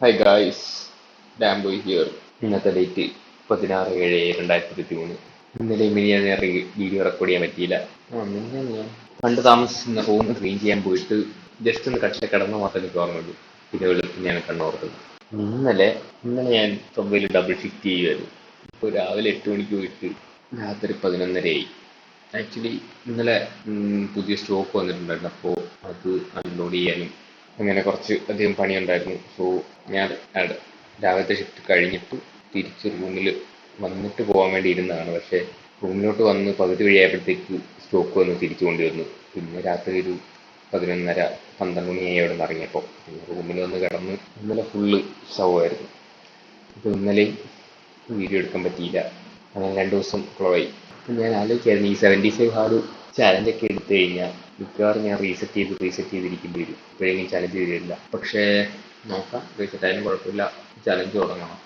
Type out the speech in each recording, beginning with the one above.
Hi guys, ഡാംബോയ് here. ഇന്നത്തെ date 16/7/2023. ഇന്നലെ മിനിയാന്ന് ഞാൻ വീഡിയോ റെക്കോർഡ് ചെയ്യാൻ പറ്റിയില്ല. മിനിഞ്ഞാന്ന് ഞാൻ പണ്ട് താമസിക്കുന്ന റൂം ക്ലീൻ ചെയ്യാൻ പോയിട്ട് ജസ്റ്റ് ഒന്ന് കട്ടിലെ കിടന്ന മാത്രമേ എനിക്ക് ഓർമ്മയുള്ളൂ. പിന്നെ വെളുപ്പിന് ഞാൻ കണ്ണോർത്തത്. ഇന്നലെ ഞാൻ സബ്വേയിൽ ഡബിൾ ഷിഫ്റ്റ് ചെയ്യുമായിരുന്നു. ഇപ്പോൾ രാവിലെ 8 മണിക്ക് പോയിട്ട് രാത്രി 11:30 ആക്ച്വലി ഇന്നലെ പുതിയ സ്റ്റോക്ക് വന്നിട്ടുണ്ടായിരുന്നു. അപ്പോൾ അത് അൺലോഡ് ചെയ്യാനും അങ്ങനെ കുറച്ച് അധികം പണിയുണ്ടായിരുന്നു. സോ ഞാൻ രാവിലത്തെ ഷിഫ്റ്റ് കഴിഞ്ഞിട്ട് തിരിച്ച് റൂമിൽ വന്നിട്ട് പോകാൻ വേണ്ടി ഇരുന്നതാണ്. പക്ഷേ റൂമിലോട്ട് വന്ന് പകുതി വഴിയായപ്പോഴത്തേക്ക് സ്റ്റോക്ക് വന്ന് തിരിച്ചു കൊണ്ടുവന്നു. പിന്നെ രാത്രി ഒരു 11:30-12 മണിയായി അവിടെ നിന്ന് ഇറങ്ങിയപ്പോൾ. പിന്നെ റൂമിൽ വന്ന് കിടന്ന് ഇന്നലെ ഫുള്ള് ശവമായിരുന്നു. അപ്പോൾ ഇന്നലെയും വീഡിയോ എടുക്കാൻ പറ്റിയില്ല. അങ്ങനെ 2 ദിവസം ക്ലോയി. അപ്പം ഞാൻ ആലോചിക്കായിരുന്നു, ഈ 75 ഹാർഡ് ചാലഞ്ചൊക്കെ എടുത്തു കഴിഞ്ഞാൽ മിക്കവാറും ഞാൻ റീസെറ്റ് ചെയ്തിരിക്കേണ്ടി വരും. ഇപ്പോഴെങ്കിലും ചാലഞ്ച് വരില്ല. പക്ഷേ നോക്കാം, റീസെറ്റ് ആയാലും കുഴപ്പമില്ല, ചാലഞ്ച് തുടങ്ങണം.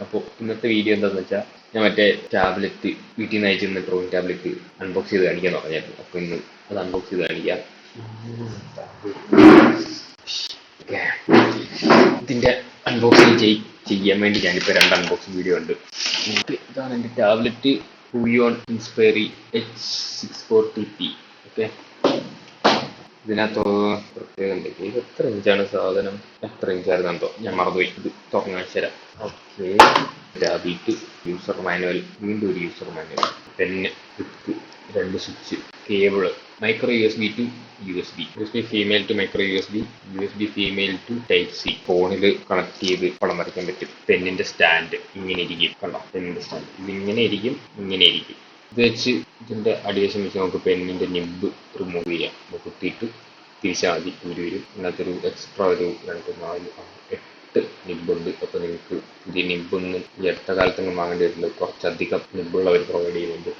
അപ്പോൾ ഇന്നത്തെ വീഡിയോ എന്താണെന്ന് വെച്ചാൽ, ഞാൻ മറ്റേ ടാബ്ലറ്റ് വീട്ടിൽ നിന്ന് അയച്ചിരുന്ന ഡ്രോയിങ് ടാബ്ലറ്റ് അൺബോക്സ് ചെയ്ത് കാണിക്കാൻ പറഞ്ഞായിരുന്നു. അപ്പോൾ ഇന്ന് അത് അൺബോക്സ് ചെയ്ത് കാണിക്കാം. ഇതിൻ്റെ അൺബോക്സിങ് ചെയ്യാൻ വേണ്ടി ഞാനിപ്പോൾ 2 അൺബോക്സിങ് വീഡിയോ ഉണ്ട്. ഇതാണ് എൻ്റെ ടാബ്ലറ്റ്, ഹൂയോൺ ഇൻസ്പയറി H640P. ഓക്കെ, ഇതിനകത്ത് പ്രത്യേകം എന്തൊക്കെ, ഇത് എത്ര ഇഞ്ചാണ് സാധനം, എത്ര ഇഞ്ചായിരുന്നെന്തോ ഞാൻ മറന്നുപോയി. ഇത് തുറന്നു കാണിച്ചു തരാം. ഓക്കെ, ടാബ്ലറ്റ്, യൂസർ മാനുവൽ, വീണ്ടും ഒരു user manual, pen, with, 2 switch, cable, micro USB to USB, USB female to micro USB female to type C. ഫോണിൽ കണക്ട് ചെയ്ത് പടം വരയ്ക്കാൻ പറ്റും. പെന്നിന്റെ സ്റ്റാൻഡ് ഇങ്ങനെ ഇരിക്കും, കണ്ടോ? പെന്നിന്റെ സ്റ്റാൻഡ് ഇതിങ്ങനെ ഇരിക്കും, ഇങ്ങനെ ഇരിക്കും. ഇത് വെച്ച് ഇതിന്റെ അടിവശം വെച്ച് നമുക്ക് പെന്നിന്റെ നിബ് റിമൂവ് ചെയ്യാം. കുത്തിയിട്ട് തിരിച്ചാൽ മതി, വരും. ഇതിനകത്തൊരു എക്സ്ട്രാ ഒരു 2, 4, 8 നിബുണ്ട്. അപ്പോൾ നിങ്ങൾക്ക് പുതിയ നിബൊന്നും ഈ അടുത്ത കാലത്തൊന്നും വാങ്ങേണ്ടി വരില്ല. കുറച്ചധികം നിബുകൾ അവർ പ്രൊവൈഡ് ചെയ്യുന്നുണ്ട്.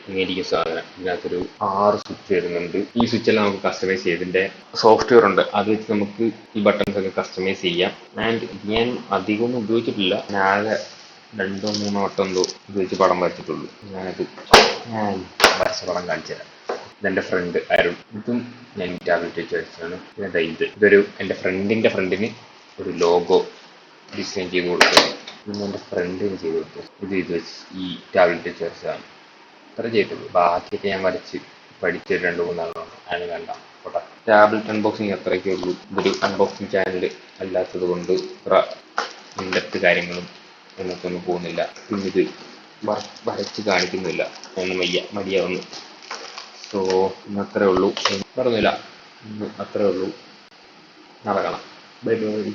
ഇങ്ങനെ ഇരിക്കും സാധനം. ഇതിനകത്തൊരു 6 സ്വിച്ച് വരുന്നുണ്ട്. ഈ സ്വിച്ചെല്ലാം നമുക്ക് കസ്റ്റമൈസ് ചെയ്യും. ഇതിന്റെ സോഫ്റ്റ്വെയർ ഉണ്ട്, അത് വെച്ച് നമുക്ക് ഈ ബട്ടൺസ് ഒക്കെ കസ്റ്റമൈസ് ചെയ്യാം. ആൻഡ് ഞാൻ അധികമൊന്നും ഉപയോഗിച്ചിട്ടില്ല. ഞാൻ ആകെ 2-3 വട്ടം എന്തോ ഉപയോഗിച്ച് പടം വരച്ചിട്ടുള്ളൂ. ഞാൻ വരച്ച പടം കാണിച്ചു തരാം. ഇതെൻ്റെ ഫ്രണ്ട് അരുൺ. ഇതും ഞാൻ ടാബ്ലറ്റ് വെച്ച് വരച്ചതാണ്. പിന്നെ ഇതൊരു എൻ്റെ ഫ്രണ്ടിന് ഒരു ലോഗോ ഡിസൈൻ ചെയ്ത് കൊടുത്തത്. ഇന്ന് എൻ്റെ ഫ്രണ്ടിന് ചെയ്ത് കൊടുത്തത്. ഇത് വെച്ച് ഈ ടാബ്ലറ്റ് വെച്ച് വരച്ചതാണ്. അത്ര ചെയ്തിട്ടുള്ളൂ. ബാക്കിയൊക്കെ ഞാൻ വരച്ച് പഠിച്ച് 2-3 ആളാണ്. അതിന് വേണ്ട പോട്ടെ. ടാബ്ലറ്റ് അൺബോക്സിങ് അത്രയൊക്കെ ഉള്ളൂ. ഇതൊരു അൺബോക്സിങ് ചാനൽ അല്ലാത്തത് കൊണ്ട് ഇത്ര ഇൻഡെപ്ത് കാര്യങ്ങളും എന്നൊന്നും പോകുന്നില്ല. പിന്നെ ഇത് വരച്ച് കാണിക്കുന്നില്ല, ഒന്നും വയ്യ, മടിയാവുന്നു. സോ ഇന്ന് അത്രേ ഉള്ളൂ, പറഞ്ഞില്ല. ഇന്ന് അത്രേ ഉള്ളൂ. നാളെ കാണാം. Bye bye.